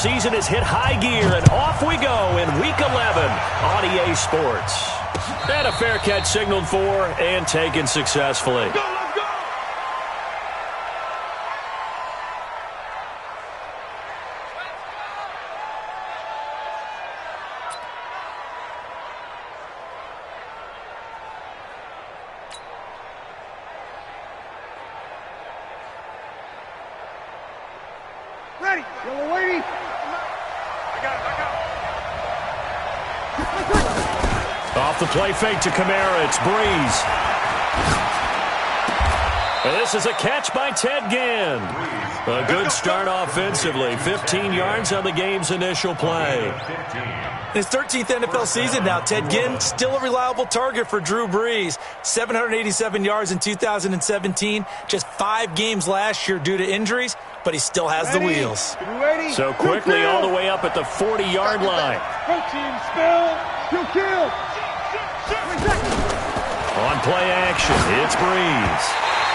season has hit high gear, and off we go in Week 11 on EA Sports. And a fair catch signaled for and taken successfully. Ready, yellow lady. I got it. Off the play fake to Kamara, it's Breeze. And this is a catch by Ted Ginn. A good start offensively. 15 yards on the game's initial play. In his 13th NFL season now, Ted Ginn still a reliable target for Drew Brees. 787 yards in 2017, just 5 games last year due to injuries, but he still has the wheels. So quickly all the way up at the 40-yard line. On play action, it's Brees.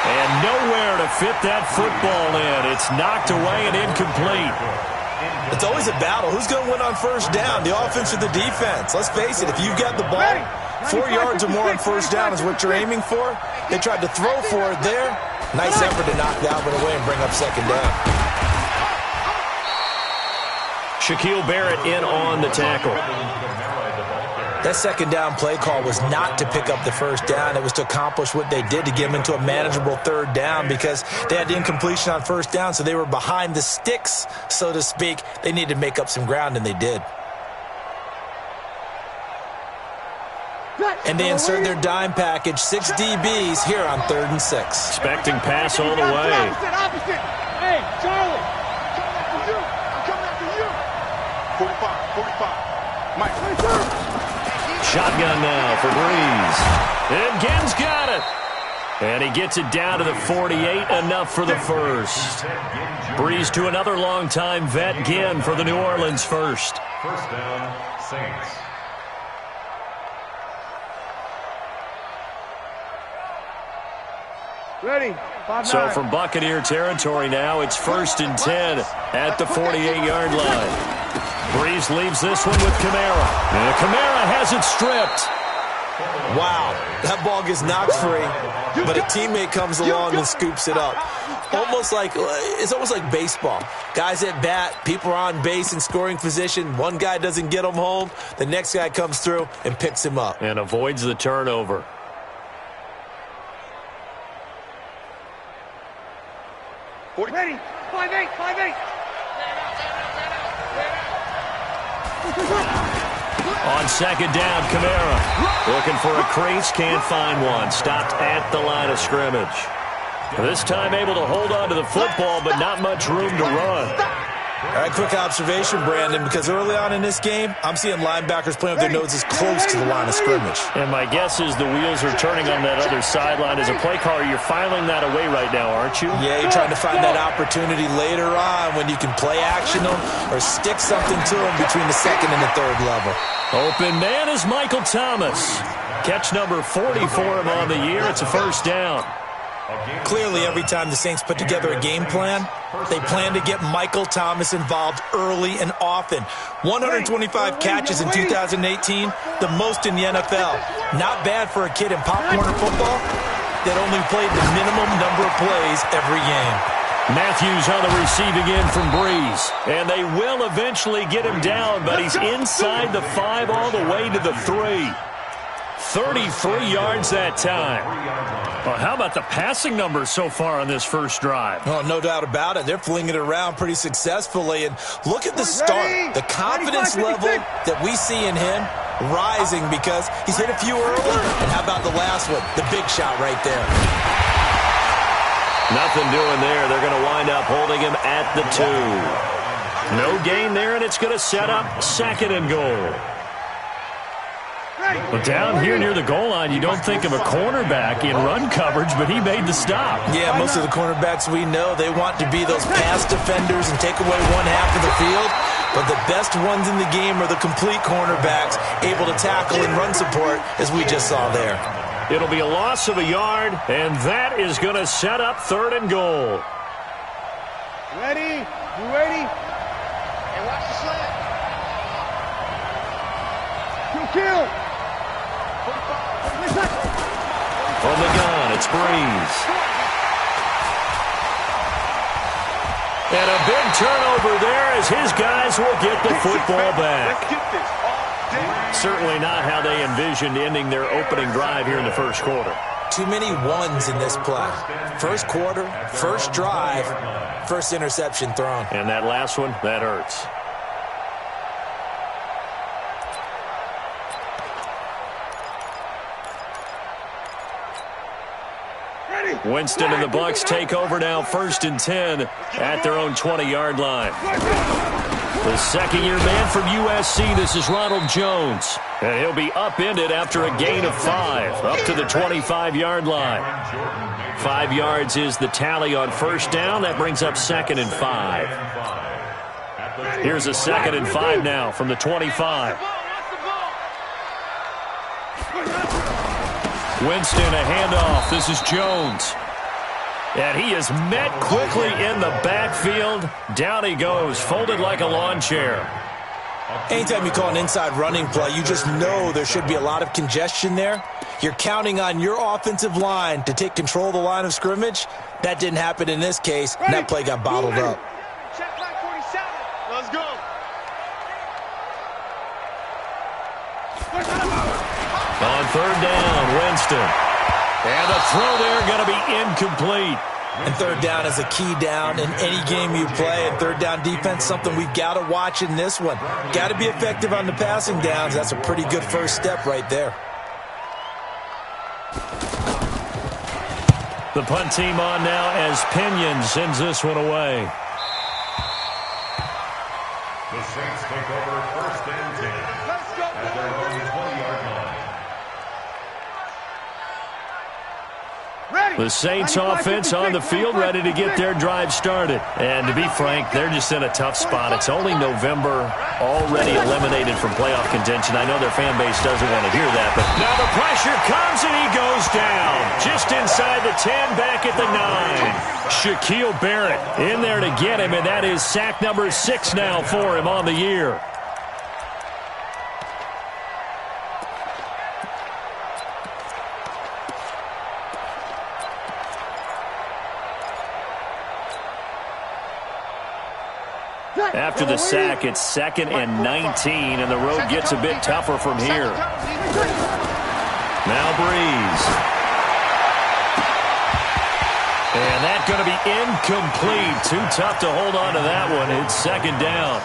And nowhere to fit that football in. It's knocked away and incomplete. It's always a battle. Who's going to win on first down, the offense or the defense? Let's face it, if you've got the ball, 4 yards or more on first down is what you're aiming for. They tried to throw for it there. Nice effort to knock that one away and bring up second down. Shaquille Barrett in on the tackle. That second down play call was not to pick up the first down. It was to accomplish what they did to get them into a manageable third down because they had the incompletion on first down, so they were behind the sticks, so to speak. They needed to make up some ground, and they did. And they insert their dime package, 6 DBs here on 3rd and 6. Expecting pass all the way. Opposite. Hey, Charlie. I'm coming after you. 45. Mike. Shotgun now for Brees. And Ginn's got it. And he gets it down to the 48, enough for the first. Brees to another long-time vet, Ginn, for the New Orleans first. First down, Saints. Ready. 5-9. So from Buccaneer territory now, it's 1st and 10 at the 48-yard line. Brees leaves this one with Kamara. And Kamara has it stripped. Wow, that ball gets knocked free, but a teammate comes along and scoops it up. It's almost like baseball. Guys at bat, people are on base in scoring position. One guy doesn't get him home. The next guy comes through and picks him up. And avoids the turnover. Ready. 5-8. On second down, Kamara looking for a crease, can't find one. Stopped at the line of scrimmage. This time able to hold on to the football, but not much room to run. All right, quick observation, Brandon, because early on in this game, I'm seeing linebackers playing with their noses close to the line of scrimmage. And my guess is the wheels are turning on that other sideline. As a play caller, you're filing that away right now, aren't you? Yeah, you're trying to find that opportunity later on when you can play action them or stick something to them between the second and the third level. Open man is Michael Thomas. Catch number 40 for him on the year. It's a first down. Clearly, every time the Saints put together a game plan, they plan to get Michael Thomas involved early and often. 125 catches in 2018, the most in the NFL. Not bad for a kid in Pop Warner football that only played the minimum number of plays every game. Matthews on the receiving end from Brees. And they will eventually get him down, but he's inside the 5 all the way to the 3. 33 yards that time. Well, how about the passing numbers so far on this first drive? Oh, no doubt about it. They're flinging it around pretty successfully. And look at the start. The confidence level that we see in him rising because he's hit a few early. And how about the last one? The big shot right there. Nothing doing there. They're going to wind up holding him at the 2. No gain there, and it's going to set up 2nd and goal. But down here near the goal line, you don't think of a cornerback in run coverage, but he made the stop. Yeah, most of the cornerbacks we know, they want to be those pass defenders and take away one half of the field. But the best ones in the game are the complete cornerbacks, able to tackle and run support, as we just saw there. It'll be a loss of a yard, and that is going to set up 3rd and goal. Ready? You ready? Kill. From the gun, it's Breeze. And a big turnover there as his guys will get the football back. Let's get this all day. Certainly not how they envisioned ending their opening drive here in the first quarter. Too many ones in this play. First quarter, first drive, first interception thrown. And that last one, that hurts. Winston and the Bucks take over now, 1st and 10 at their own 20-yard line. The second-year man from USC, this is Ronald Jones. And he'll be upended after a gain of 5, up to the 25-yard line. 5 yards is the tally on first down. That brings up 2nd and 5. Here's a 2nd and 5 now from the 25. Winston, a handoff. This is Jones. And he is met quickly in the backfield. Down he goes, folded like a lawn chair. Anytime you call an inside running play, you just know there should be a lot of congestion there. You're counting on your offensive line to take control of the line of scrimmage. That didn't happen in this case, and that play got bottled up. Check back 47. Let's go. On third down, Winston. And the throw there going to be incomplete. And third down is a key down in any game you play. And third down defense, something we've got to watch in this one. Got to be effective on the passing downs. That's a pretty good first step right there. The punt team on now as Pinion sends this one away. The Saints take over 1st and 10 at their own 20-yard line. The Saints offense on the field, ready to get their drive started. And to be frank, they're just in a tough spot. It's only November, already eliminated from playoff contention. I know their fan base doesn't want to hear that, but now the pressure comes and he goes down. Just inside the 10, back at the 9. Shaquille Barrett in there to get him, and that is sack number 6 now for him on the year. After the sack, it's 2nd and 19, and the road gets a bit tougher from here. Now Breeze. And that's going to be incomplete. Too tough to hold on to that one. It's 2nd down.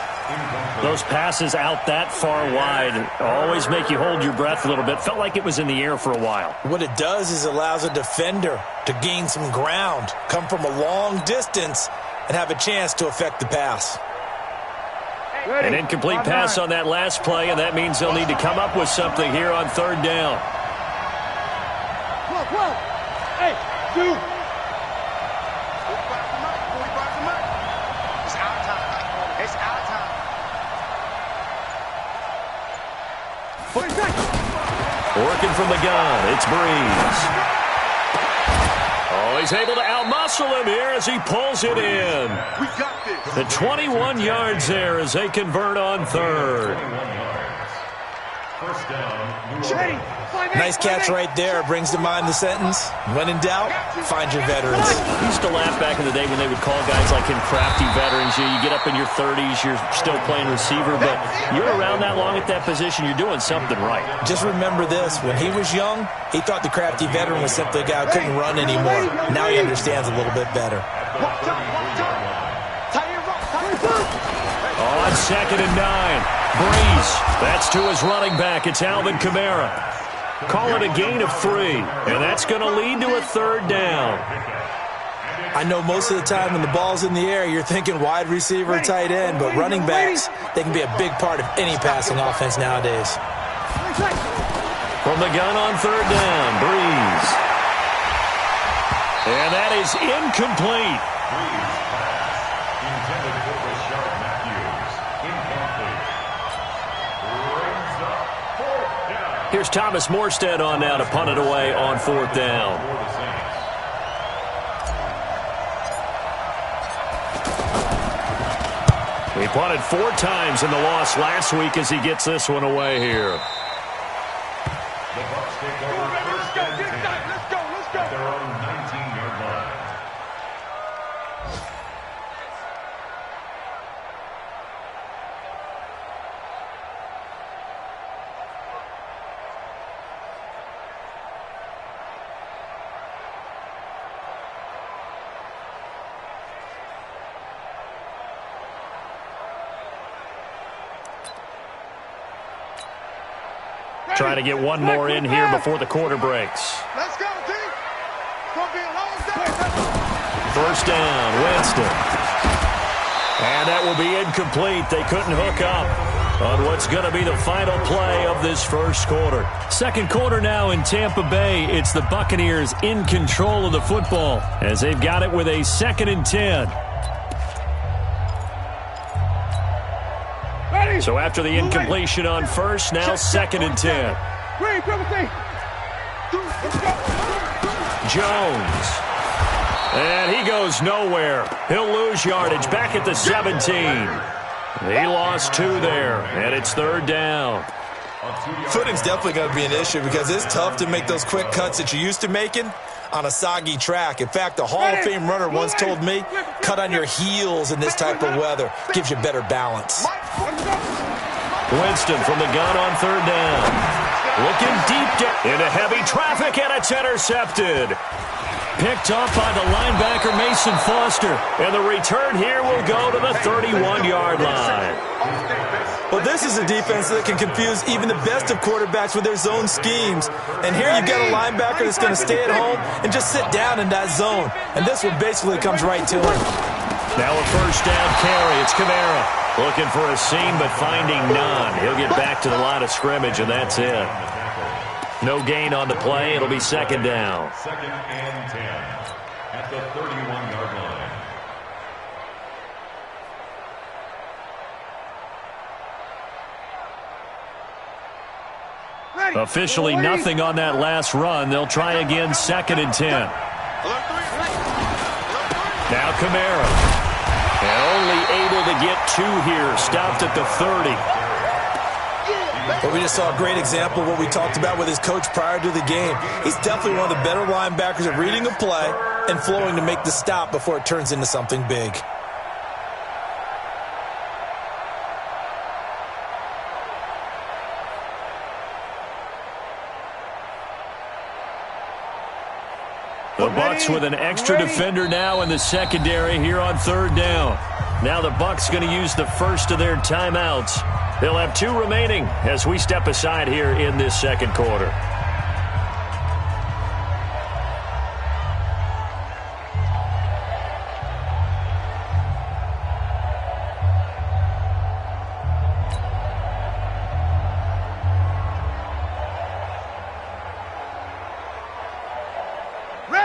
Those passes out that far wide always make you hold your breath a little bit. Felt like it was in the air for a while. What it does is allows a defender to gain some ground, come from a long distance, and have a chance to affect the pass. An incomplete pass on that last play, and that means they'll need to come up with something here on 3rd down. Whoa. Hey, dude. 45 It's our time. It's our time. 40 seconds. Working from the gun, it's Breeze. Oh, he's able to outmuscle him here as he pulls it in. We got this. The 21 yards there as they convert on 3rd. 1st down. Ready. Nice catch right there. Brings to mind the sentence, when in doubt, find your veterans. I used to laugh back in the day when they would call guys like him crafty veterans. You get up in your 30s, you're still playing receiver, but you're around that long at that position, you're doing something right. Just remember this. When he was young, he thought the crafty veteran was simply a guy who couldn't run anymore. Now he understands a little bit better. On 2nd and 9, Breeze. That's to his running back. It's Alvin Kamara. Call it a gain of 3, and that's going to lead to a 3rd down. I know most of the time when the ball's in the air, you're thinking wide receiver or tight end, but running backs, they can be a big part of any passing offense nowadays. From the gun on 3rd down, Breeze. And that is incomplete. Intended for Rashard Matthews. Incomplete. Brings up 4th down. Here's Thomas Morstead on now to punt it away on 4th down. For the Saints. He punted 4 times in the loss last week as he gets this one away here. take over first and 10 at their own 19-yard line. Trying to get one more in here before the quarter breaks. Let's go, team. Gonna be a long day. First down, Winston. And that will be incomplete. They couldn't hook up on what's going to be the final play of this first quarter. Second quarter now in Tampa Bay. It's the Buccaneers in control of the football as they've got it with a 2nd and 10. So after the incompletion on first, now 2nd and 10. Jones. And he goes nowhere. He'll lose yardage back at the 17. He lost 2 there, and it's 3rd down. Footing's definitely going to be an issue because it's tough to make those quick cuts that you're used to making on a soggy track. In fact, a Hall of Fame runner once told me, cut on your heels in this type of weather. Gives you better balance. Winston from the gun on 3rd down. Looking deep into heavy traffic, and it's intercepted. Picked up by the linebacker, Mason Foster. And the return here will go to the 31-yard line. Well, this is a defense that can confuse even the best of quarterbacks with their zone schemes. And here you've got a linebacker that's going to stay at home and just sit down in that zone. And this one basically comes right to him. Now a first down carry. It's Kamara looking for a seam but finding none. He'll get back to the line of scrimmage, and that's it. No gain on the play. It'll be 2nd down. 2nd and 10 at the 31-yard line. Officially nothing on that last run. They'll try again, 2nd and 10. Now Kamara. And only able to get 2 here. Stopped at the 30. But we just saw a great example of what we talked about with his coach prior to the game. He's definitely one of the better linebackers at reading a play and flowing to make the stop before it turns into something big. The Bucs with an extra defender now in the secondary here on 3rd down. Now the Bucs going to use the first of their timeouts. They'll have 2 remaining as we step aside here in this 2nd quarter.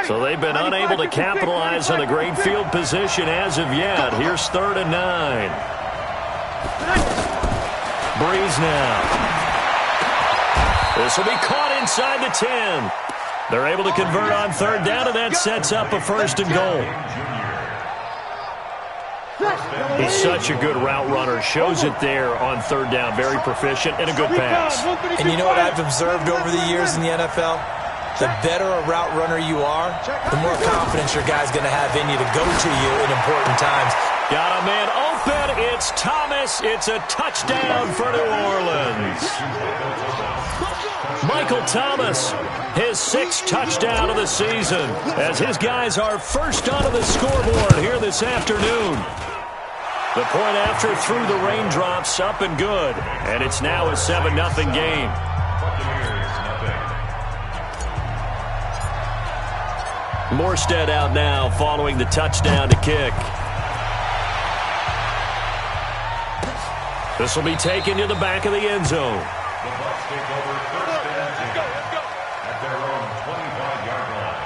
So they've been unable to capitalize on a great field position as of yet. Here's 3rd and 9. Breeze now. This will be caught inside the 10. They're able to convert on 3rd down, and that sets up a 1st and goal. He's such a good route runner. Shows it there on 3rd down. Very proficient and a good pass. And you know what I've observed over the years in the NFL? The better a route runner you are, the more confidence your guy's going to have in you to go to you in important times. Got a man open. It's Thomas. It's a touchdown for New Orleans. Michael Thomas, his 6th touchdown of the season, as his guys are first onto the scoreboard here this afternoon. The point after through the raindrops, up and good. And it's now a 7-0 game. Morstead out now following the touchdown to kick. This will be taken to the back of the end zone. The Bucs take over 1st and 10 at their own 25-yard line.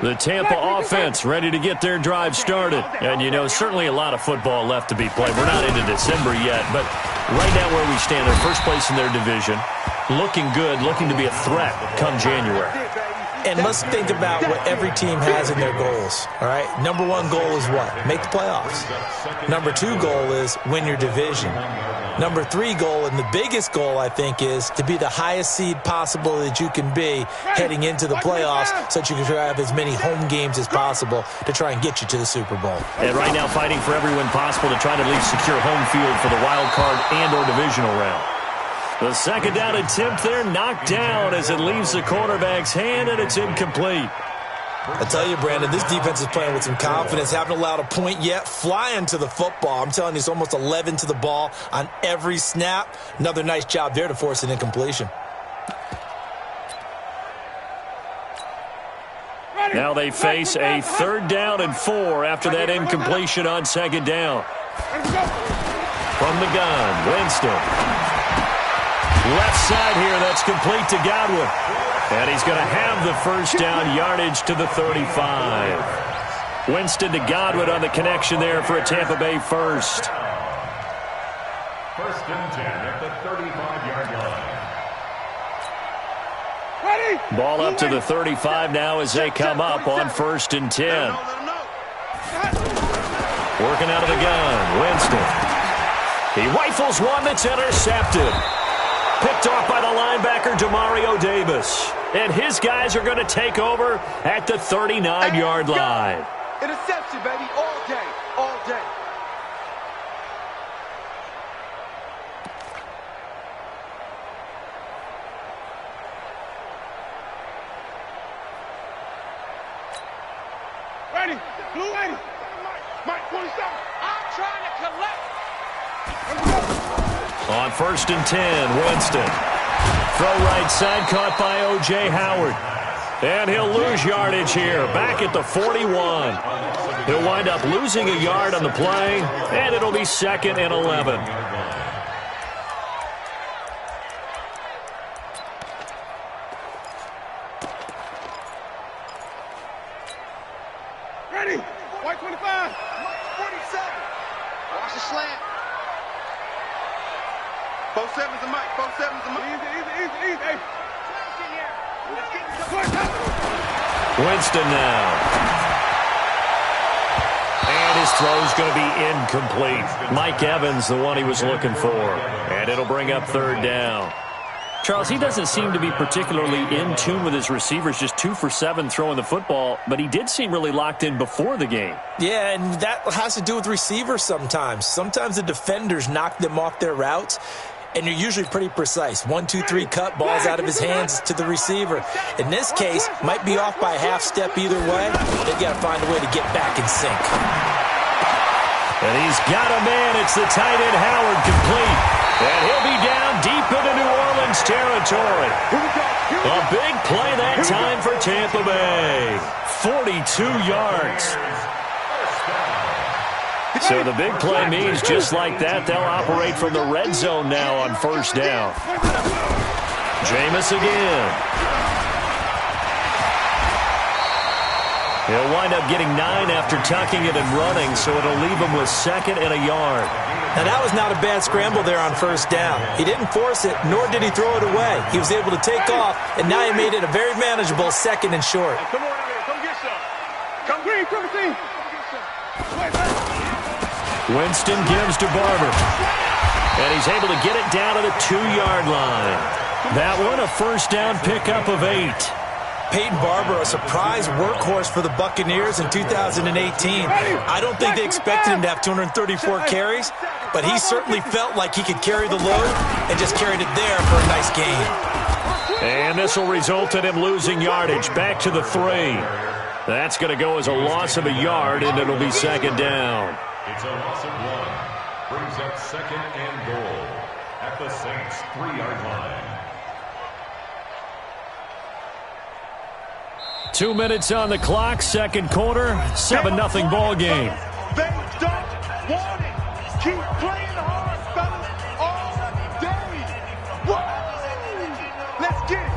The Tampa offense ready to get their drive started. And, you know, certainly a lot of football left to be played. We're not into December yet, but right now where we stand, they're first place in their division. Looking good, looking to be a threat come January. And let's think about what every team has in their goals, all right? Number one goal is what? Make the playoffs. Number two goal is win your division. Number three goal, and the biggest goal, I think, is to be the highest seed possible that you can be heading into the playoffs so that you can have as many home games as possible to try and get you to the Super Bowl. And right now fighting for every win possible to try to at least secure home field for the wild card and or divisional round. The second down attempt there knocked down as it leaves the quarterback's hand, and it's incomplete. I tell you, Brandon, this defense is playing with some confidence. Haven't allowed a point yet. Flying to the football. I'm telling you, it's almost 11 to the ball on every snap. Another nice job there to force an incompletion. Now they face a 3rd down and 4 after that incompletion on 2nd down. From the gun, Winston. Left side here, that's complete to Godwin. And he's going to have the first down, yardage to the 35. Winston to Godwin on the connection there for a Tampa Bay first. 1st and 10 at the 35-yard line. Ball up to the 35 now as they come up on 1st and 10. Working out of the gun, Winston. He rifles one that's intercepted. Picked off by the linebacker, Demario Davis. And his guys are going to take over at the 39-yard line. Interception, baby, all day, all day. Ready, blue 80. Mike 27. I'm trying to collect. On 1st and 10, Winston. Throw right side, caught by O.J. Howard. And he'll lose yardage here, back at the 41. He'll wind up losing a yard on the play, and it'll be 2nd and 11. Ready, white 25. 47. Watch the slant. 4-7's a mic. 4-7's a mic. Easy. Hey. Winston now. And his throw's going to be incomplete. Mike Evans, the one he was looking for. And it'll bring up 3rd down. Charles, he doesn't seem to be particularly in tune with his receivers, just 2 for 7 throwing the football, but he did seem really locked in before the game. Yeah, and that has to do with receivers sometimes. Sometimes the defenders knock them off their routes, and you're usually pretty precise. 1, 2, 3 cut, balls out of his hands to the receiver. In this case, might be off by a half step either way. They've got to find a way to get back in sync. And he's got a man. It's the tight end Howard, complete. And he'll be down deep into New Orleans territory. A big play that time for Tampa Bay. 42 yards. So the big play means just like that, they'll operate from the red zone now on 1st down. Jameis again. He'll wind up getting 9 after tucking it and running, so it'll leave him with 2nd and a yard. Now, that was not a bad scramble there on 1st down. He didn't force it, nor did he throw it away. He was able to take off, and now he made it a very manageable 2nd and short. Come on out here. Come get some. Come green. Come green. Winston gives to Barber. And he's able to get it down to the 2-yard line. That one, a 1st down pickup of 8. Peyton Barber, a surprise workhorse for the Buccaneers in 2018. I don't think they expected him to have 234 carries, but he certainly felt like he could carry the load and just carried it there for a nice gain. And this will result in him losing yardage back to the 3. That's going to go as a loss of a yard, and it'll be 2nd down. It's a loss of 1. Brings up 2nd and goal at the Saints' 3-yard line. 2 minutes on the clock, 2nd quarter, 7-0 ball game. They don't want it. Keep playing hard, fellas, all day. Whoa! Let's get it.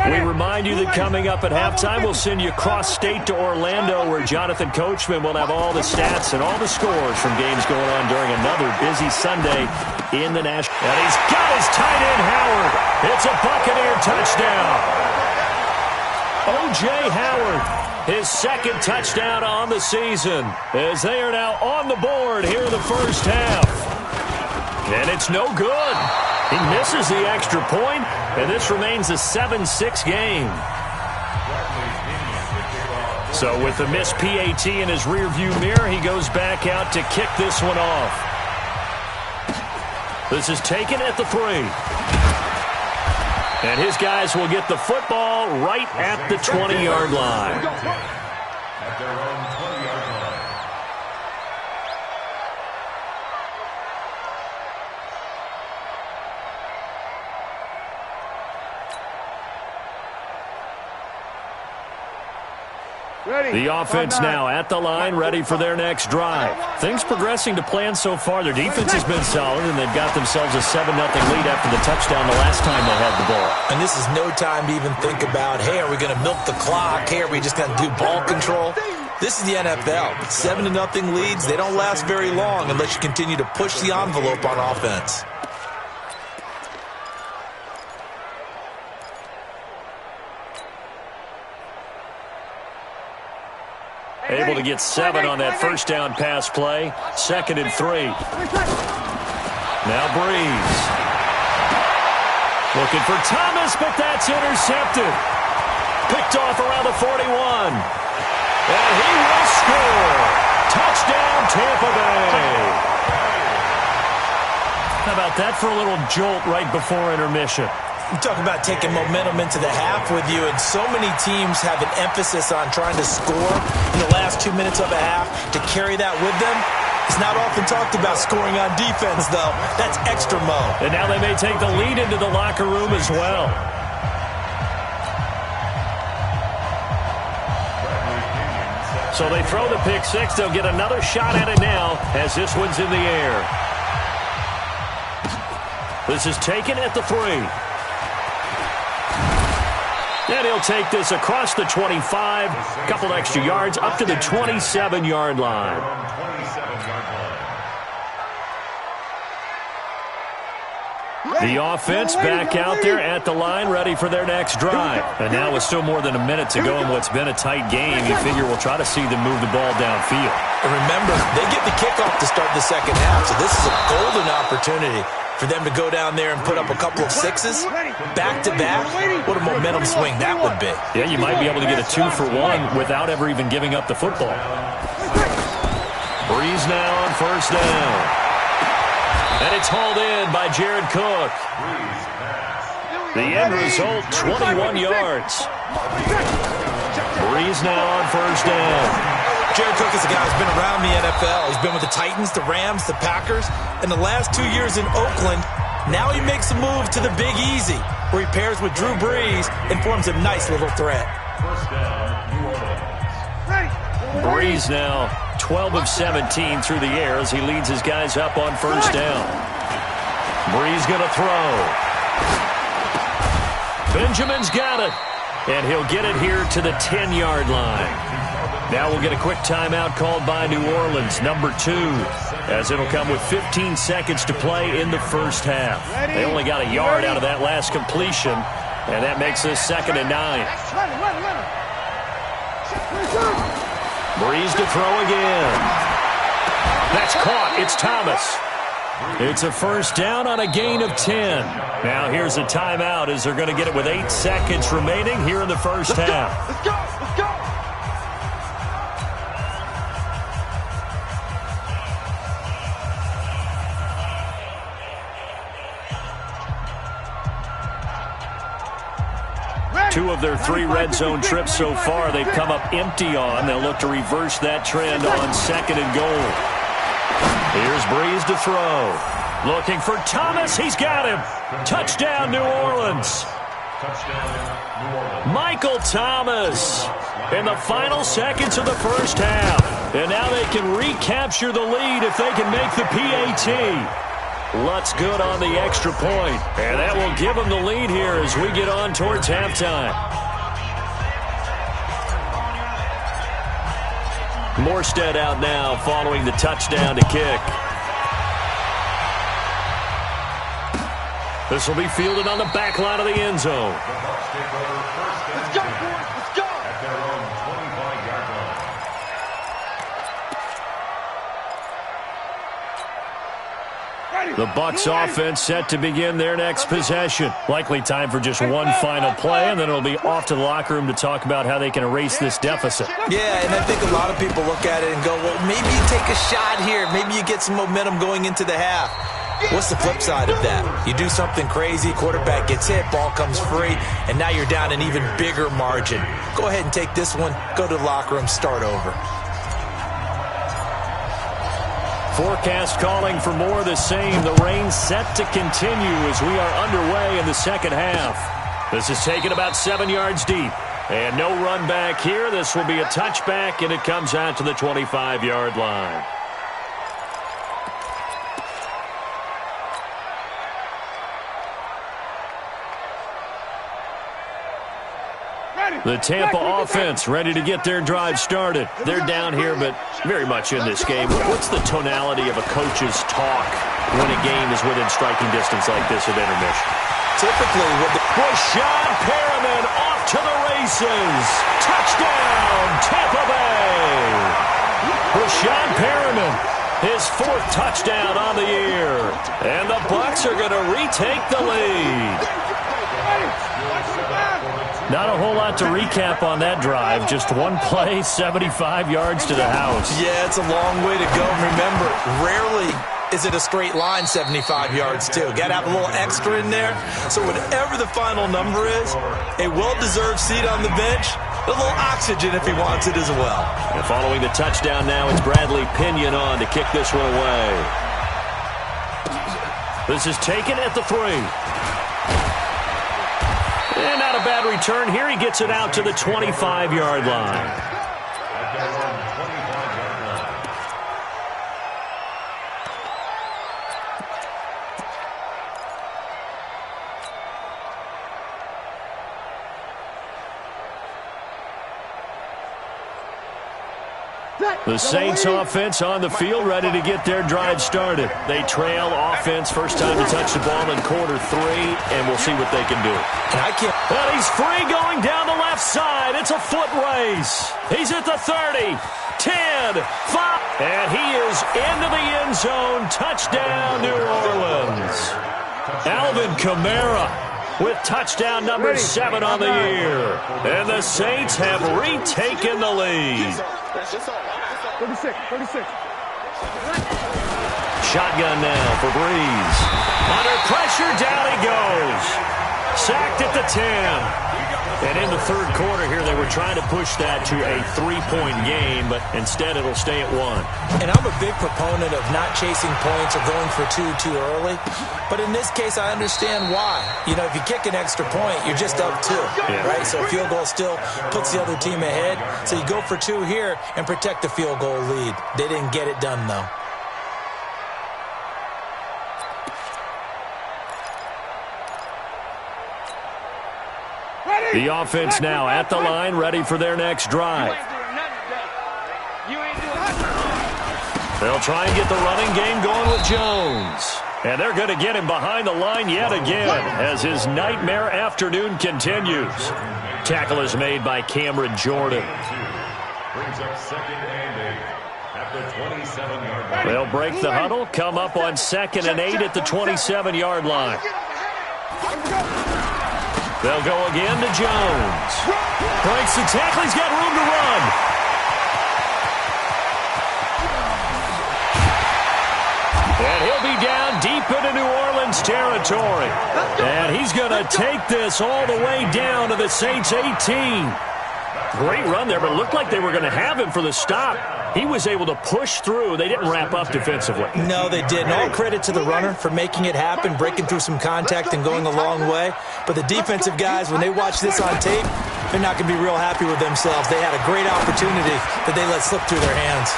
We remind remind you that coming up at halftime, we'll send you cross-state to Orlando, where Jonathan Coachman will have all the stats and all the scores from games going on during another busy Sunday in the National. And he's got his tight end, Howard. It's a Buccaneer touchdown. O.J. Howard, his second touchdown on the season, as they are now on the board here in the first half. And it's no good. He misses the extra point, and this remains a 7-6 game. So with the missed PAT in his rearview mirror, he goes back out to kick this one off. This is taken at the 3. And his guys will get the football right at the 20-yard line. At their own 20-yard line. The offense now at the line, ready for their next drive. Things progressing to plan so far. Their defense has been solid, and they've got themselves a 7-0 lead after the touchdown the last time they had the ball. And this is no time to even think about, hey, are we going to milk the clock? Hey, are we just going to do ball control? This is the NFL. 7-0 leads, they don't last very long unless you continue to push the envelope on offense. Able to get 7 on that first down pass play. 2nd and 3. Now Breeze. Looking for Thomas, but that's intercepted. Picked off around the 41. And he will score. Touchdown, Tampa Bay. How about that for a little jolt right before intermission? You talk about taking momentum into the half with you, and so many teams have an emphasis on trying to score in the last 2 minutes of a half. To carry that with them, it's not often talked about scoring on defense, though. That's extra mo. And now they may take the lead into the locker room as well. So they throw the pick six. They'll get another shot at it now as this one's in the air. This is taken at the 3. And he'll take this across the 25, a couple extra yards, up to the 27-yard line. The offense back out there at the line, ready for their next drive. And now with still more than a minute to go in what's been a tight game, you figure we'll try to see them move the ball downfield. And remember, they get the kickoff to start the second half, so this is a golden opportunity for them to go down there and put up a couple of sixes back-to-back. What a momentum swing that would be. Yeah, you might be able to get a 2-for-1 without ever even giving up the football. Breeze now on first down. And it's hauled in by Jared Cook. The end result, 21 yards. Breeze now on first down. Jared Cook is a guy who's been around the NFL. He's been with the Titans, the Rams, the Packers. In the last 2 years in Oakland, now he makes a move to the Big Easy, where he pairs with Drew Brees and forms a nice little threat. First down, New Orleans. Breeze now 12 of 17 through the air as he leads his guys up on first down. Breeze going to throw. Benjamin's got it. And he'll get it here to the 10-yard line. Now we'll get a quick timeout called by New Orleans, number 2, as it'll come with 15 seconds to play in the first half. They only got a yard out of that last completion, and that makes this 2nd and 9. Breeze to throw again. That's caught. It's Thomas. It's a first down on a gain of 10. Now here's a timeout as they're going to get it with 8 seconds remaining here in the first half. Let's go! Let's go! Two of their 3 red zone trips so far they've come up empty on. They'll look to reverse that trend on 2nd and goal. Here's Breeze to throw. Looking for Thomas. He's got him. Touchdown, New Orleans. Michael Thomas in the final seconds of the first half. And now they can recapture the lead if they can make the PAT. Lutz good on the extra point. And that will give them the lead here as we get on towards halftime. Morstead out now following the touchdown to kick. This will be fielded on the back line of the end zone. Let's go, boys. Let's go. At their own 25-yard line. The Bucs offense set to begin their next possession. Likely time for just one final play, and then it'll be off to the locker room to talk about how they can erase this deficit. Yeah, and I think a lot of people look at it and go, well, maybe you take a shot here. Maybe you get some momentum going into the half. What's the flip side of that? You do something crazy, quarterback gets hit, ball comes free, and now you're down an even bigger margin. Go ahead and take this one, go to the locker room, start over. Forecast calling for more of the same. The rain set to continue as we are underway in the second half. This is taken about 7 yards deep. And no run back here. This will be a touchback, and it comes out to the 25-yard line. The Tampa offense ready to get their drive started. They're down here, but very much in this game. What's the tonality of a coach's talk when a game is within striking distance like this at intermission? Typically, with the Rashad Perriman off to the races. Touchdown, Tampa Bay. Rashad Perriman, his 4th touchdown on the year. And the Bucs are going to retake the lead. Not a whole lot to recap on that drive. Just one play, 75 yards to the house. Yeah, it's a long way to go. Remember, rarely is it a straight line 75 yards, too. Got to have a little extra in there. So whatever the final number is, a well-deserved seat on the bench, a little oxygen if he wants it as well. And following the touchdown now, it's Bradley Pinion on to kick this one away. This is taken at the 3. And not a bad return here. He gets it out to the 25-yard line. The Saints offense on the field, ready to get their drive started. They trail offense, first time to touch the ball in quarter 3, and we'll see what they can do. And he's free going down the left side. It's a foot race. He's at the 30, 10, 5, and he is into the end zone. Touchdown, New Orleans. Alvin Kamara with touchdown number 7 on the year. And the Saints have retaken the lead. 36. Shotgun now for Breeze. Under pressure, down he goes. Sacked at the 10. And in the third quarter here, they were trying to push that to a 3-point game, but instead it'll stay at 1. And I'm a big proponent of not chasing points or going for 2 too early. But in this case, I understand why. You know, if you kick an extra point, you're just up 2, right? So a field goal still puts the other team ahead. So you go for 2 here and protect the field goal lead. They didn't get it done, though. The offense now at the line, ready for their next drive. They'll try and get the running game going with Jones. And they're going to get him behind the line yet again as his nightmare afternoon continues. Tackle is made by Cameron Jordan. Brings up 2nd and 8 at the 27-yard line. They'll break the huddle, come up on 2nd and 8 at the 27-yard line. They'll go again to Jones. Breaks the tackle. He's got room to run. And he'll be down deep into New Orleans territory. And he's going to take this all the way down to the Saints 18. Great run there, but it looked like they were going to have him for the stop. He was able to push through. They didn't wrap up defensively. No, they didn't. All credit to the runner for making it happen, breaking through some contact and going a long way. But the defensive guys, when they watch this on tape, they're not going to be real happy with themselves. They had a great opportunity that they let slip through their hands.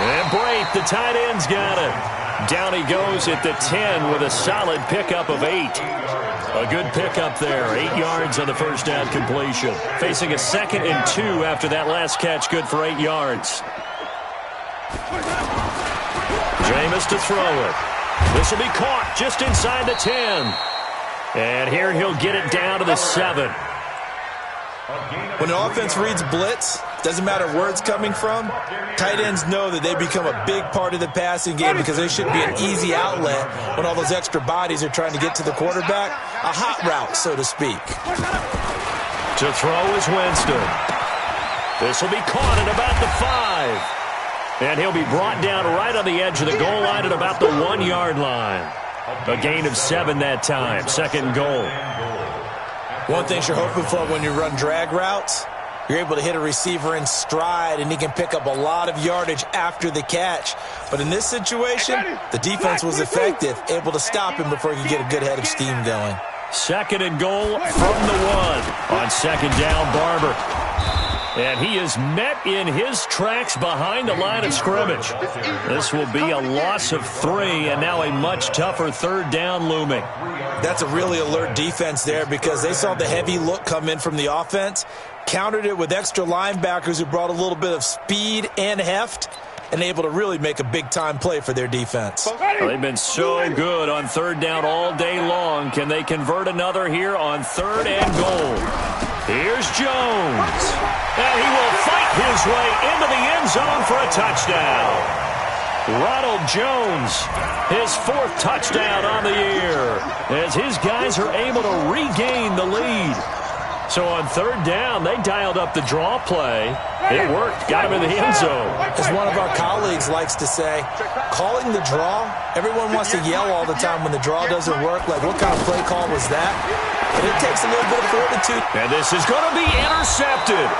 And Brate, the tight end's got it. Down he goes at the 10 with a solid pickup of 8. A good pickup there. 8 yards on the first down completion. Facing a 2nd and 2 after that last catch. Good for 8 yards. Jameis to throw it. This will be caught just inside the 10. And here he'll get it down to the 7. When an offense reads blitz, doesn't matter where it's coming from, tight ends know that they become a big part of the passing game because they should be an easy outlet when all those extra bodies are trying to get to the quarterback. A hot route, so to speak. To throw is Winston. This will be caught at about the 5. And he'll be brought down right on the edge of the goal line at about the 1-yard line. A gain of 7 that time. Second and goal. One thing you're hoping for when you run drag routes, you're able to hit a receiver in stride, and he can pick up a lot of yardage after the catch. But in this situation, the defense was effective, able to stop him before he could get a good head of steam going. Second and goal from the 1. On second down, Barber. And he is met in his tracks behind the line of scrimmage. This will be a loss of 3, and now a much tougher third down looming. That's a really alert defense there because they saw the heavy look come in from the offense, countered it with extra linebackers who brought a little bit of speed and heft, and able to really make a big-time play for their defense. Well, they've been so good on third down all day long. Can they convert another here on third and goal? Here's Jones. And he will fight his way into the end zone for a touchdown. Ronald Jones, his 4th touchdown on the year, as his guys are able to regain the lead. So on third down, they dialed up the draw play. It worked. Got him in the end zone. As one of our colleagues likes to say, calling the draw, everyone wants to yell all the time when the draw doesn't work. Like, what kind of play call was that? But it takes a little bit of fortitude. And this is going to be intercepted.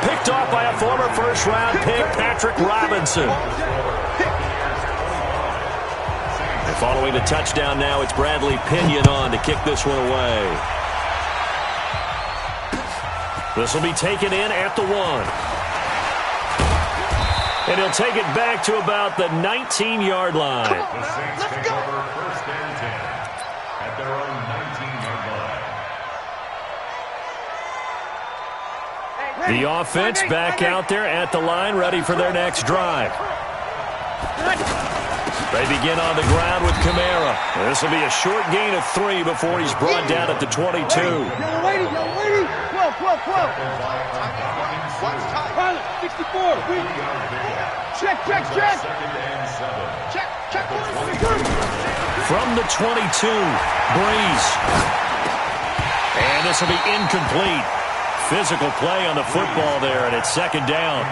Picked off by a former first-round pick, Patrick Robinson. And following the touchdown now, it's Bradley Pinion on to kick this one away. This will be taken in at the 1. And he'll take it back to about the 19-yard line. The Saints take over first and 10 at their own 19-yard line. The offense back out there at the line, ready for their next drive. They begin on the ground with Kamara. This will be a short gain of 3 before he's brought down at the 22. Pilot, 64. Check. Check. From the 22, Breeze. And this will be incomplete. Physical play on the football there, and it's second down.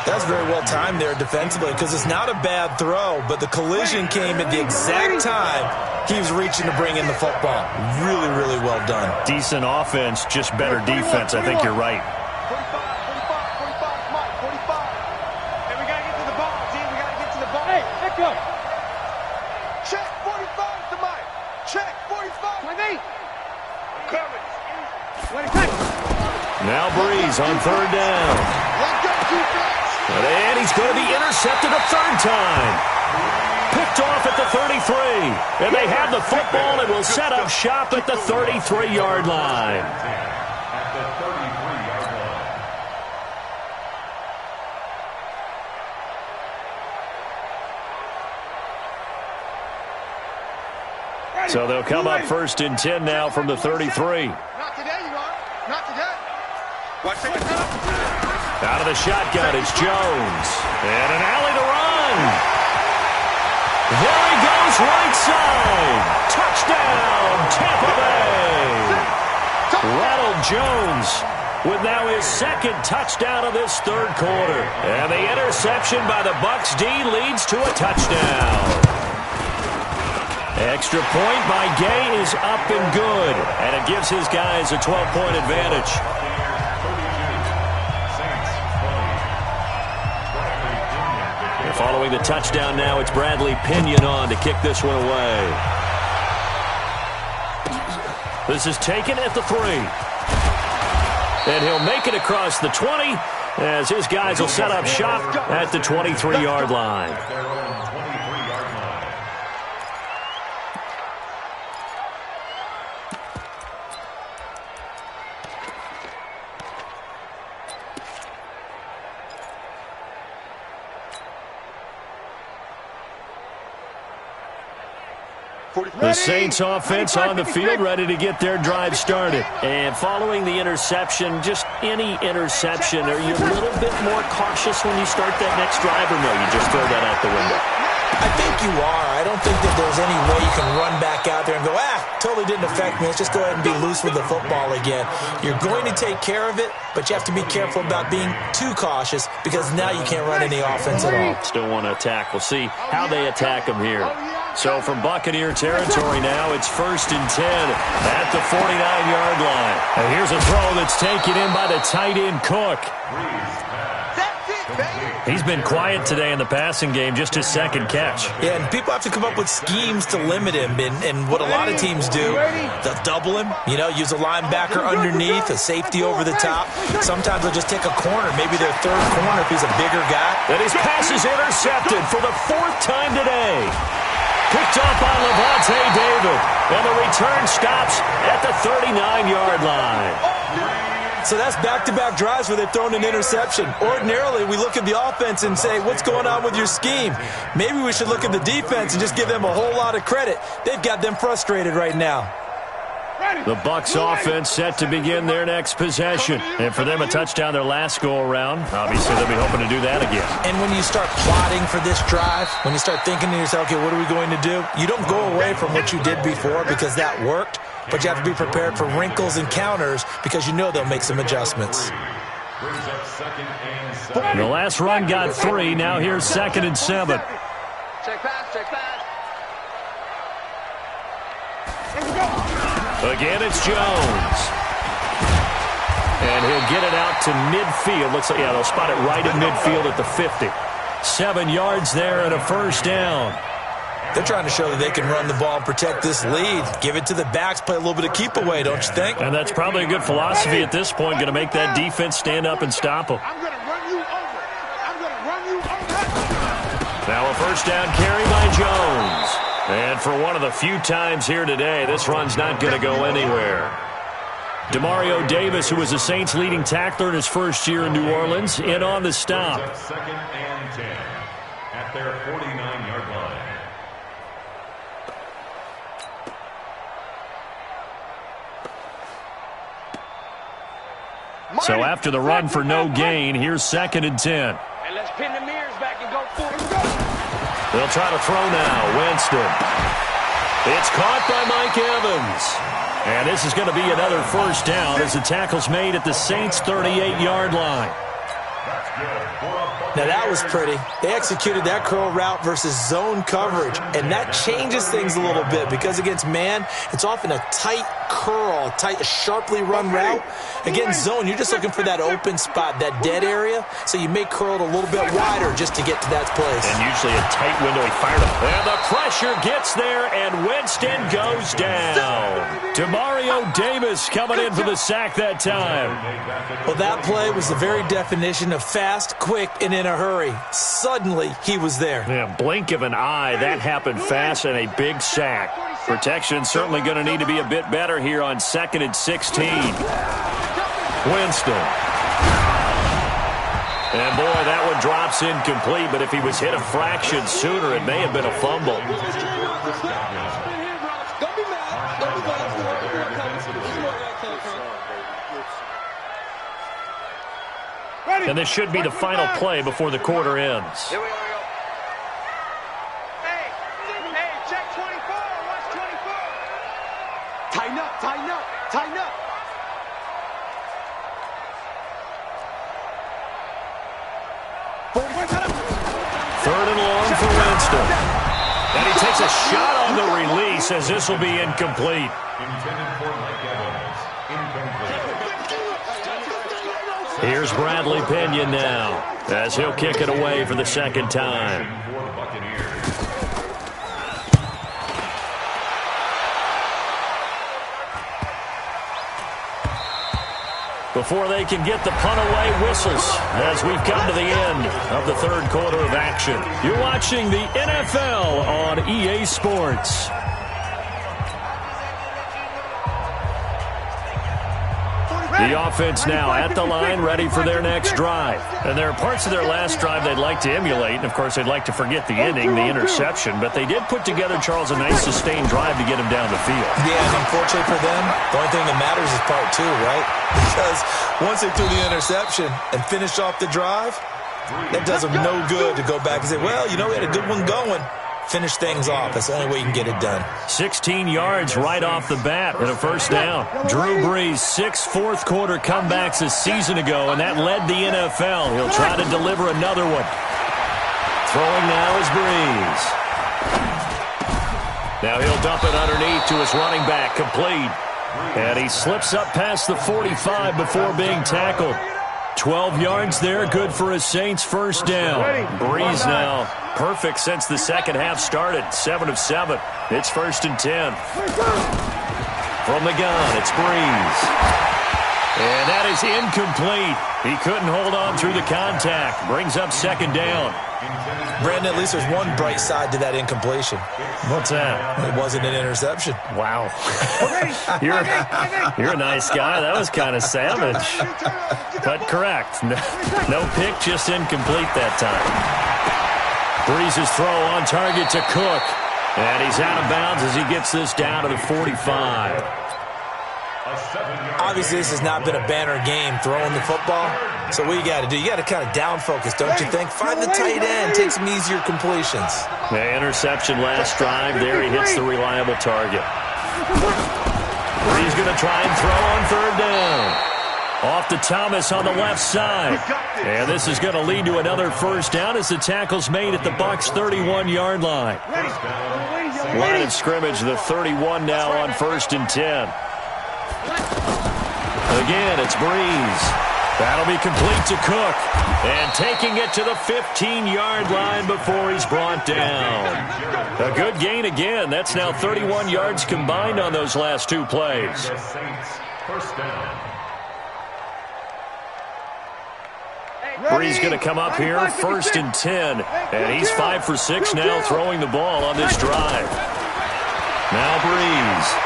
That's very well timed there defensively because it's not a bad throw, but the collision came at the exact time he was reaching to bring in the football. Really, really well done. Decent offense, just better defense. I think you're right. 45, Mike, 45. Hey, we got to get to the ball, G. We got to get to the ball. Hey, echo. Check 45 to Mike. Check 45. 28. Coming. Now Breeze on third down. And he's going to be intercepted a third time. Picked off at the 33. And they have the football and will set up shop at the 33-yard line. At the 33-yard line. So they'll come up first and 10 now from the 33. Not today, you are. Not today. Watch it. Out of the shotgun, it's Jones. And an alley to run. There he goes, right side. Touchdown, Tampa Bay. Ronald Jones with now his 2nd touchdown of this third quarter. And the interception by the Bucs D leads to a touchdown. Extra point by Gay is up and good. And it gives his guys a 12-point advantage. Following the touchdown now, it's Bradley Pinion on to kick this one away. This is taken at the 3. And he'll make it across the 20 as his guys will set up shop at the 23-yard line. The Saints offense on the field, ready to get their drive started. And following the interception, just any interception, are you a little bit more cautious when you start that next drive, or no, you just throw that out the window? I think you are. I don't think that there's any way you can run back out there and go, totally didn't affect me. Let's just go ahead and be loose with the football again. You're going to take care of it, but you have to be careful about being too cautious because now you can't run any offense at all. Still want to attack. We'll see how they attack them here. So from Buccaneer territory now, it's 1st and 10 at the 49-yard line. And here's a throw that's taken in by the tight end Cook. He's been quiet today in the passing game, just his second catch. Yeah, and people have to come up with schemes to limit him. And what a lot of teams do, they'll double him, use a linebacker underneath, a safety over the top. Sometimes they'll just take a corner, maybe their third corner if he's a bigger guy. And his pass is intercepted for the 4th time today. Picked up by Lavonte David. And the return stops at the 39-yard line. So that's back-to-back drives where they've thrown an interception. Ordinarily, we look at the offense and say, what's going on with your scheme? Maybe we should look at the defense and just give them a whole lot of credit. They've got them frustrated right now. The Bucs offense set to begin their next possession. And for them, a touchdown their last go-around. Obviously, they'll be hoping to do that again. And when you start plotting for this drive, when you start thinking to yourself, okay, what are we going to do? You don't go away from what you did before because that worked. But you have to be prepared for wrinkles and counters because you know they'll make some adjustments. The last run got 3. Now here's 2nd and 7. Check pass, check pass. Again, it's Jones. And he'll get it out to midfield. Looks like, they'll spot it right at midfield at the 50. 7 yards there and a 1st down. They're trying to show that they can run the ball and protect this lead. Give it to the backs, play a little bit of keep away, don't you think? And that's probably a good philosophy at this point, going to make that defense stand up and stop them. I'm going to run you over. I'm going to run you over. Now a 1st down carry by Jones. And for one of the few times here today, this run's not going to go anywhere. Demario Davis, who was the Saints' leading tackler in his first year in New Orleans, in on the stop. 2nd and 10 at their 49-yard line. So after the run for no gain, here's 2nd and 10. And let's pin the mirrors back and go forward. They'll try to throw now. Winston. It's caught by Mike Evans. And this is going to be another 1st down as the tackle's made at the Saints' 38-yard line. Now that was pretty. They executed that curl route versus zone coverage, and that changes things a little bit because against man, it's often a tight curl, tight, sharply run route. Against zone, you're just looking for that open spot, that dead area, so you may curl it a little bit wider just to get to that place. And usually a tight window. He fired up. And the pressure gets there, and Winston goes down. Demario Davis coming in for the sack that time. Well, that play was the very definition of fast, quick, and in a hurry. Suddenly, he was there. Yeah, blink of an eye. That happened fast and a big sack. Protection certainly going to need to be a bit better here on 2nd and 16. Winston. And boy, that one drops incomplete, but if he was hit a fraction sooner, it may have been a fumble. And this should be the final play before the quarter ends. Here we go. Hey, check 24. Watch 24. Tighten up, tighten up, tighten up. Third and long for Winston. And he takes a shot on the release as this will be incomplete. Intended for Mike Evans. Incomplete. Here's Bradley Pinion now as he'll kick it away for the 2nd time. For the Buccaneers. Before they can get the punt away, whistles as we've come to the end of the 3rd quarter of action. You're watching the NFL on EA Sports. The offense now at the line, ready for their next drive. And there are parts of their last drive they'd like to emulate. And, of course, they'd like to forget the ending, the interception. But they did put together, Charles, a nice sustained drive to get him down the field. Yeah, and unfortunately for them, the only thing that matters is part two, right? Because once they threw the interception and finished off the drive, that does them no good to go back and say, well, you know, we had a good one going. Finish things off. That's the only way you can get it done. 16 yards right off the bat and a first down. Drew Brees, 6 fourth-quarter comebacks a season ago, and that led the NFL. He'll try to deliver another one. Throwing now is Brees. Now he'll dump it underneath to his running back, complete. And he slips up past the 45 before being tackled. 12 yards there, good for a Saints first down. Brees now perfect since the second half started, 7 of 7. It's 1st and 10. From the gun, it's Brees. And that is incomplete. He couldn't hold on through the contact. Brings up 2nd down. Brandon, at least there's one bright side to that incompletion. What's that? It wasn't an interception. Wow. You're a nice guy. That was kind of savage. But correct. No pick, just incomplete that time. Brees' throw on target to Cook. And he's out of bounds as he gets this down to the 45. Obviously, this has not been a banner game throwing the football. So what you got to do, you got to kind of down focus, don't you think? Find the tight end, take some easier completions. The interception last drive. There he hits the reliable target. He's going to try and throw on 3rd down. Off to Thomas on the left side. And this is going to lead to another first down as the tackle's made at the Bucs' 31-yard line. Line of scrimmage, the 31 now on 1st and 10. Again, it's Brees. That'll be complete to Cook. And taking it to the 15-yard line before he's brought down. A good gain again. That's now 31 yards combined on those last 2 plays. Brees going to come up here, 1st and 10. And he's 5 for 6 now throwing the ball on this drive. Now Brees.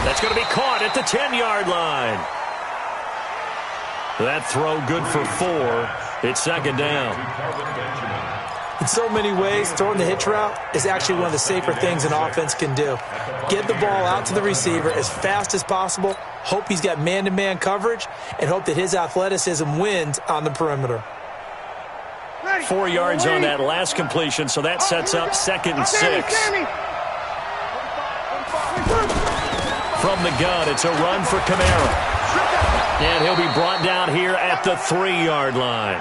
That's going to be caught at the 10-yard line. That throw good for 4. It's 2nd down. In so many ways, throwing the hitch route is actually one of the safer things an offense can do. Get the ball out to the receiver as fast as possible, hope he's got man-to-man coverage, and hope that his athleticism wins on the perimeter. 4 yards on that last completion, so that sets up 2nd and 6. From the gun, it's a run for Kamara. And he'll be brought down here at the 3-yard line.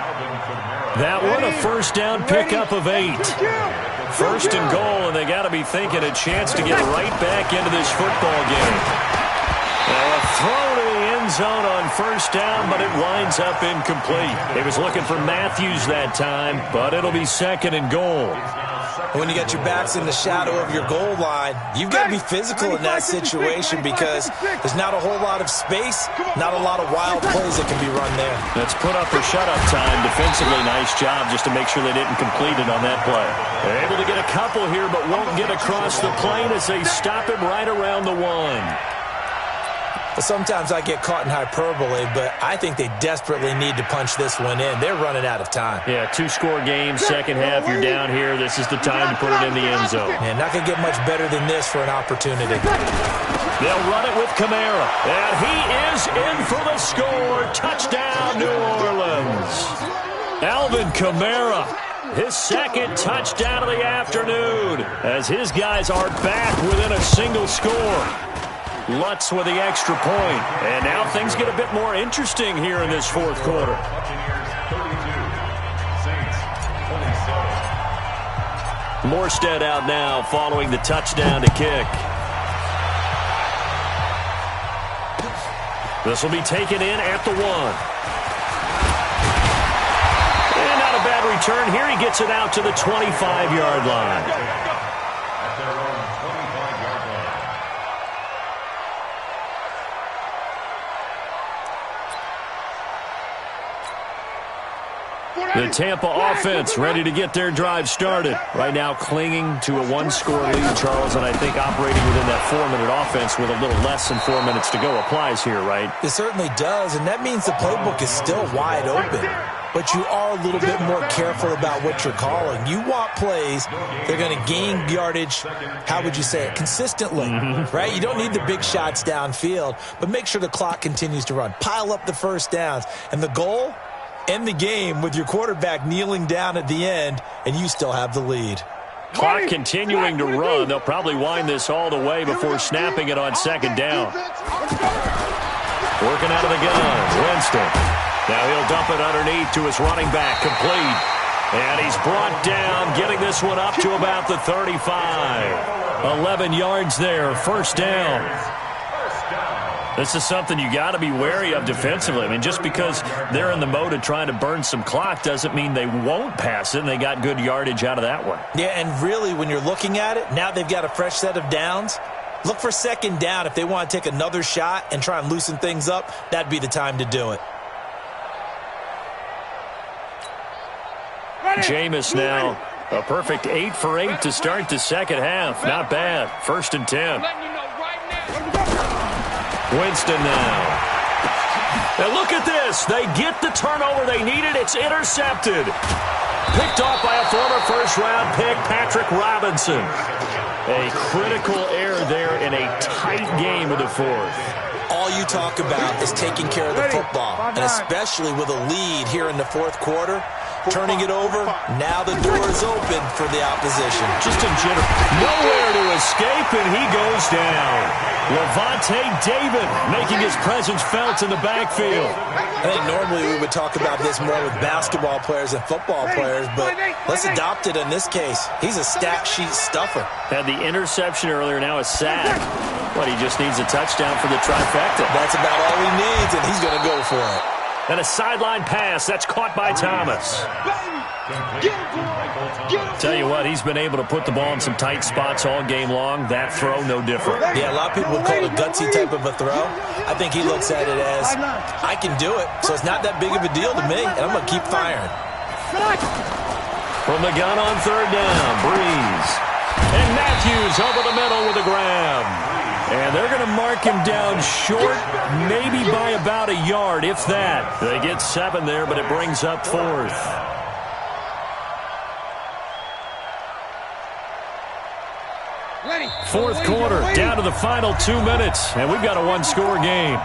That one a first down pickup of 8. 1st and goal, and they got to be thinking a chance to get right back into this football game. A throw to the end zone on 1st down, but it winds up incomplete. He was looking for Matthews that time, but it'll be 2nd and goal. When you got your backs in the shadow of your goal line, you've got to be physical in that situation because there's not a whole lot of space, not a lot of wild plays that can be run there. That's put up or shut up time. Defensively, nice job just to make sure they didn't complete it on that play. They're able to get a couple here, but won't get across the plane as they stop him right around the 1. Sometimes I get caught in hyperbole, but I think they desperately need to punch this one in. They're running out of time. Yeah, 2-score game, second half, you're down here. This is the time to put it in the end zone. And not going to get much better than this for an opportunity. They'll run it with Kamara. And he is in for the score. Touchdown, New Orleans. Alvin Kamara, his 2nd touchdown of the afternoon, as his guys are back within a single score. Lutz with the extra point. And now things get a bit more interesting here in this 4th quarter. Morstead out now following the touchdown to kick. This will be taken in at the 1. And not a bad return here. He gets it out to the 25-yard line. The Tampa offense ready to get their drive started. Right now clinging to a one-score lead, Charles, and I think operating within that 4-minute offense with a little less than 4 minutes to go applies here, right? It certainly does, and that means the playbook is still wide open. But you are a little bit more careful about what you're calling. You want plays, they're going to gain yardage, how would you say it, consistently, right? You don't need the big shots downfield, but make sure the clock continues to run. Pile up the first downs. And the goal, end the game with your quarterback kneeling down at the end, and you still have the lead. Clock continuing to run. They'll probably wind this all the way before snapping it on second down. Working out of the gun, Winston. Now he'll dump it underneath to his running back, complete. And he's brought down, getting this one up to about the 35. 11 yards there, first down. This is something you got to be wary of defensively. I mean, just because they're in the mode of trying to burn some clock doesn't mean they won't pass it, and they got good yardage out of that one. Yeah, and really, when you're looking at it, now they've got a fresh set of downs. Look for second down. If they want to take another shot and try and loosen things up, that'd be the time to do it. Jameis now, a perfect 8 for 8 to start the second half. Not bad. 1st and 10. Winston now. Now look at this. They get the turnover they needed. It's intercepted. Picked off by a former first-round pick, Patrick Robinson. A critical error there in a tight game of the fourth. All you talk about is taking care of the football, and especially with a lead here in the fourth quarter. Turning it over, now the door is open for the opposition. Just in general, nowhere to escape, and he goes down. Lavonte David making his presence felt in the backfield. I think normally we would talk about this more with basketball players and football players, but let's adopt it in this case. He's a stat sheet stuffer. Had the interception earlier, now a sack. But he just needs a touchdown for the trifecta. That's about all he needs, and he's going to go for it. And a sideline pass. That's caught by Thomas. Tell you what, he's been able to put the ball in some tight spots all game long. That throw, no different. Yeah, a lot of people would call it a gutsy type of a throw. I think he looks at it as, I can do it, so it's not that big of a deal to me, and I'm going to keep firing. From the gun on third down, Breeze. And Matthews over the middle with a grab. And they're going to mark him down short, maybe by about a yard, if that. They get 7 there, but it brings up 4th. Fourth quarter, down to the final 2 minutes, and we've got a one-score game.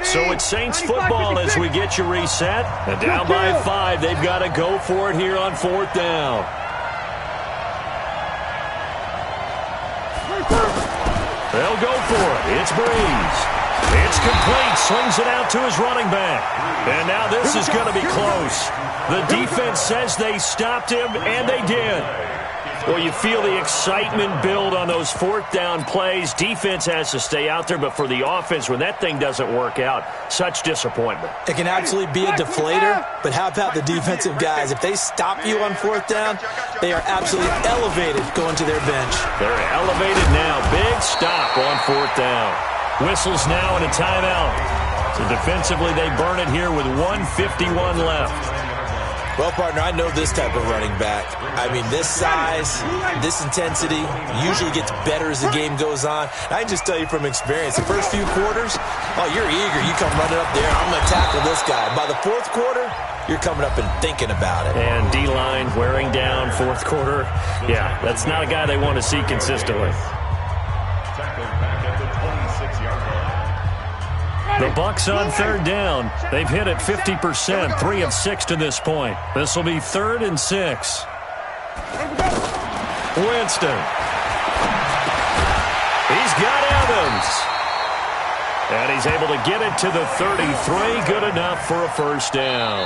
So it's Saints football as we get you reset. And down by 5, they've got to go for it here on 4th down. They'll go for it. It's Breeze. It's complete. Swings it out to his running back. And now this is going to be close. The defense says they stopped him, and they did. Well, you feel the excitement build on those 4th down plays. Defense has to stay out there, but for the offense, when that thing doesn't work out, such disappointment. It can absolutely be a deflator, but how about the defensive guys? If they stop you on 4th down, they are absolutely elevated going to their bench. They're elevated now. Big stop on 4th down. Whistles now and a timeout. So defensively, they burn it here with 1:51 left. Well, partner, I know this type of running back. I mean, this size, this intensity usually gets better as the game goes on. I can just tell you from experience, the first few quarters, oh, you're eager. You come running up there, I'm going to tackle this guy. By the 4th quarter, you're coming up and thinking about it. And D-line wearing down 4th quarter. Yeah, that's not a guy they want to see consistently. The Bucs on 3rd down. They've hit it 50%, 3 of 6 to this point. This will be 3rd and 6. Winston. He's got Evans. And he's able to get it to the 33. Good enough for a first down.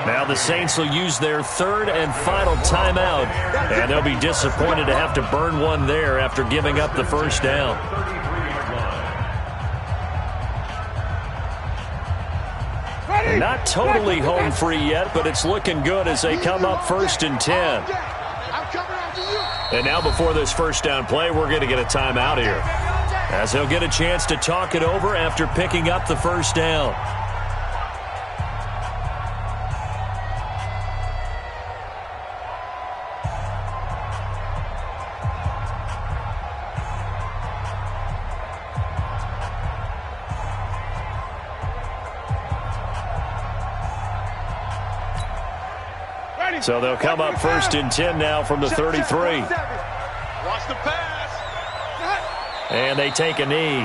Now the Saints will use their 3rd and final timeout. And they'll be disappointed to have to burn one there after giving up the first down. Not totally home free yet, but it's looking good as they come up 1st and 10. And now before this first down play, we're going to get a timeout here, as he'll get a chance to talk it over after picking up the first down. So they'll come up 1st and 10 now from the 33. Watch the pass. And they take a knee.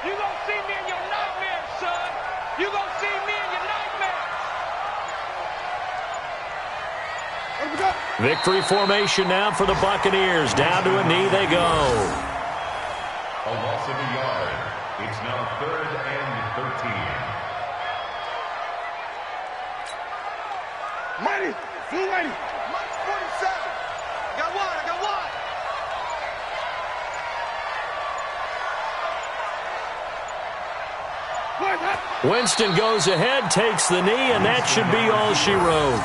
You gonna see me in your nightmares, son. You gonna see me in your nightmares. Victory formation now for the Buccaneers. Down to a knee they go. A loss of a yard. It's now 3rd and 13. Mighty, you ready? Mike's 47. I got one. Winston goes ahead, takes the knee, and that should be all she wrote.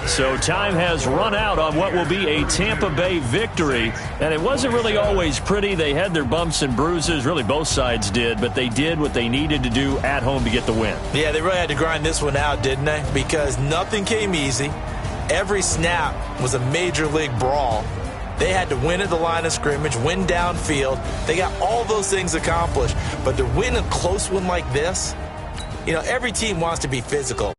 So time has run out on what will be a Tampa Bay victory. And it wasn't really always pretty. They had their bumps and bruises. Really, both sides did. But they did what they needed to do at home to get the win. Yeah, they really had to grind this one out, didn't they? Because nothing came easy. Every snap was a major league brawl. They had to win at the line of scrimmage, win downfield. They got all those things accomplished. But to win a close one like this, you know, every team wants to be physical.